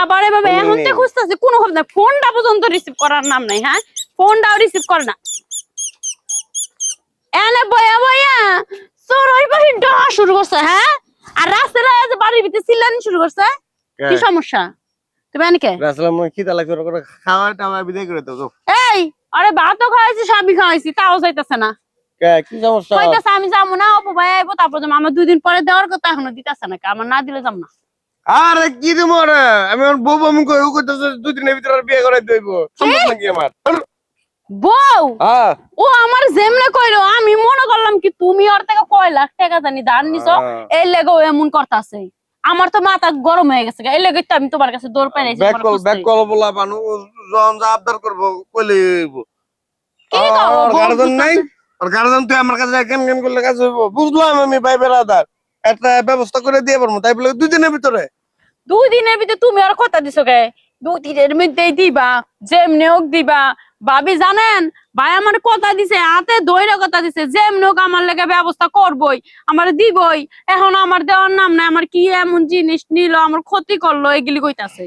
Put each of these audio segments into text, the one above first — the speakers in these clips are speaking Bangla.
আবার এভাবে এখন তে খুঁজতেছে কোনো খবর নাই, ফোনটা পর্যন্ত রিসিভ করার নাম নাই। হ্যাঁ, ফোনটাও রিসিভ করে না। এনে বয়া বয়া চোর ওই বাড়ি ডরা শুরু করছে। হ্যাঁ, আর রাস্তায় যে বাড়ির ভিতরে চিল্লানি শুরু করছে। কি সমস্যা? তুমি এনেকে রাসলাম কি তালা করে খাওয়া টাওয়া বিদায় করে দাও। এই আরে ভাতও খাওয়াইছি, সবই খাওয়াইছি, তাও যাইতেছে না। কি সমস্যা? কইতাছে আমি যাবো না, অপু ভাই আইবো তারপর যাবো। আমার 2 দিন পরে দেওয়ার কথা, এখনো দিতেছে না। আমার না দিলে যাব না। আরে কি দিব রে, আমি আমার বউ আমি কই ও কইতাছে 2 দিনের ভিতরে বিয়ে করে দেব। সম্ভব নাকি আমার? বউ হ্যাঁ, ও আমার যেমনে কইলো, আমি মনে করলাম কি তুমি ওর থেকে কয় লাখ টাকা জানি ধার নিছো, এই লেগে ও এমন করতাছে। আমার তো মাথা গরম হয়ে গেছে, এই লেগে তো আমি তোমার কাছে দৌড় পাই নাইছি। ব্যাক কল বলা বানু যখন যা আবদার করব কইলে হইব। কি কও আর গার্ডেন নাই, আর গার্ডেন তুই আমার কাছে কেন কেন করলে কাজ হইব? বুঝলাম আমি ভাই বেরাদার একটা ব্যবস্থা করে দিয়ে পারবো, তাই বলে 2 দিনের ভিতরে। 2 দিনের ভিতরে তুমি আর কথা দিছো কে? 2 দিনের মধ্যেই দিবা, যেমনি হোক দিবা। ভাবি জানেন, ভাই আমার কথা দিছে, হাতে ধইরা কথা দিছে, যেমনি হোক আমার লেগে ব্যবস্থা করবই, আমার দিবই। এখন আমার দেওয়ার নাম নাই। আমার কি এমন জিনিস নিল, আমার ক্ষতি করলো, এগুলি কইতাছে।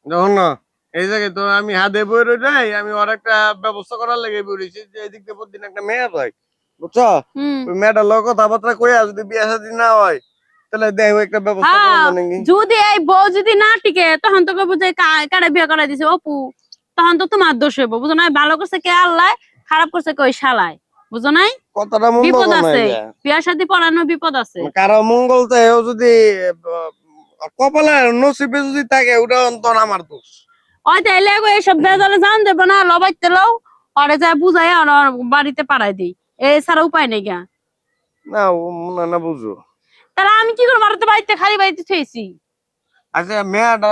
যখন না এই জায়গায় তো আমি হাতে বই রই নাই, আমি ওর একটা ব্যবস্থা করার লেগে বলেছি যে এদিক দিয়ে প্রতিদিন একটা মেয়ে হয়, বুঝছো? ওই মেয়েটার লোক কথাবার্তা কইয়া যদি বিয়ে শাদী না হয় তাহলে দেখো একটা ব্যবস্থা করবো নাকি। যদি এই বউ যদি না টিকে, তখন তোকে বুঝে কারে বিয়ে করাই দিছে অপু, তখন তো তোমার দোষ হইব। বুঝো না? ভালো করছে কে আল্লাহ, খারাপ করছে কে ওই শালায়। বুঝো নাই? কথাটা মঙ্গল বিপদ না আছে, বিয়া শাদী পড়ানো বিপদ আছে। কারো মঙ্গল চাইও যদি কপালে নসিবে যদি থাকে ওটা অন্তর আমার দোষ। ওই তাইলে এইসব বেজালে জান দেবো না, লবাইতে লও ওরে যায় বুঝাই আর বাড়িতে পাড়াই দিই, এছাড়া উপায় নেই গা। না মনে না বুঝো তাহলে আমি কি করবো? তো বাড়িতে খালি বাড়িতে থুয়েছি। আচ্ছা মেয়েটা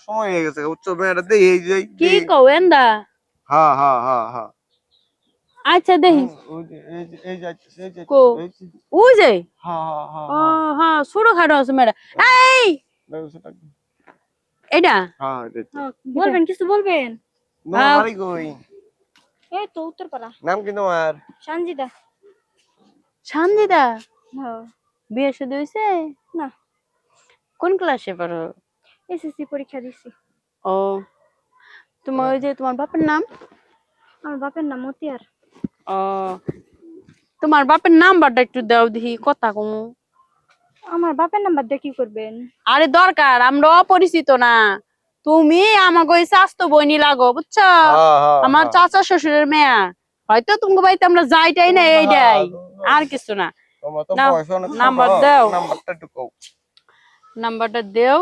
সময় হয়ে গেছে, বুঝছো? মেয়েটা দেখি এই যে কি কও এন্দা? হ্যাঁ হ্যাঁ হ্যাঁ হ্যাঁ আচ্ছা দেখি কো ওই যে হ্যাঁ হ্যাঁ ও হ্যাঁ ছোট খাটো আছে মেয়েটা। এই এটা বলবেন, কিছু বলবেন? বাড়ি কই? এই তো উত্তরপাড়া। নাম কি তোমার? সঞ্জিদা। সঞ্জিদা? হ্যাঁ। বিয়ে শাদী হইছে? না। কোন ক্লাসে পড়ো? এসএসসি পরীক্ষা দিছি। ও, তোমার ওই যে তোমার বাপের নাম? আমার বাপের নাম মতিয়ার। ও, তোমার বাপের নাম্বারটা একটু দাও দেখি, কথা কমু। আমার বাপের নাম্বার দিয়ে কি করবেন? আরে দরকার, আমরা অপরিচিত না। তুমি আমাকে ওই স্বাস্থ্য বইনি লাগো, বুঝছো? আমার চাচা শ্বশুরের মেয়া। হয়তো তুমি বাড়িতে আমরা যাইটাই না, এইটাই, আর কিছু না। নাম্বার দাও, নাম্বারটা দেও।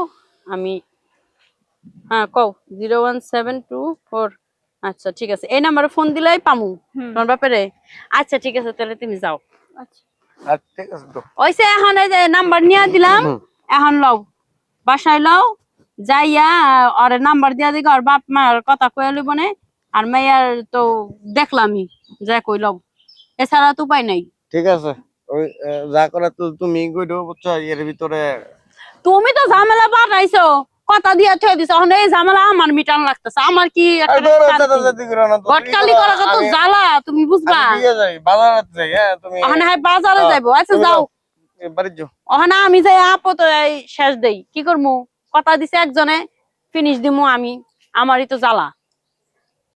আমি হ্যাঁ কও 01724। আচ্ছা ঠিক আছে, এই নাম্বারে ফোন দিলেই পামু তোমার ব্যাপারে। আচ্ছা ঠিক আছে, তাহলে তুমি যাও। আচ্ছা ঠিক আছে তো ওইসে এখন এই যে নাম্বার নিয়ে দিলাম, এখন লও, বাসায় লও, যাইয়া আর নাম্বার দিয়া দিকে আর বাপ মার কথা কয়ে লইব না। আর মেয়ার তো দেখলামই, যা কই লও, এছাড়া তো উপায় নাই। ঠিক আছে, ওই যা করে তো তুমি কইরো, বুঝছো? এর ভিতরে তুমি তো ঝামেলা পাঠাইছো, কথা দিয়া থই দিছো, এখন এই ঝামেলা আমার মিটান লাগতেছে। আমার কি গটকালি করা কত জ্বালা, তুমি বুঝবা? বাজারে যাই, হ্যাঁ তুমি ওখানে হয় বাজারে যাইবো। আচ্ছা যাও, বাড়ি যাও। ওখানে আমি যাই আপত শেষ দেই, কি করবো? কথা দিছে একজনে, ফিনিশ দিমু আমি, আমারই তো জ্বালা।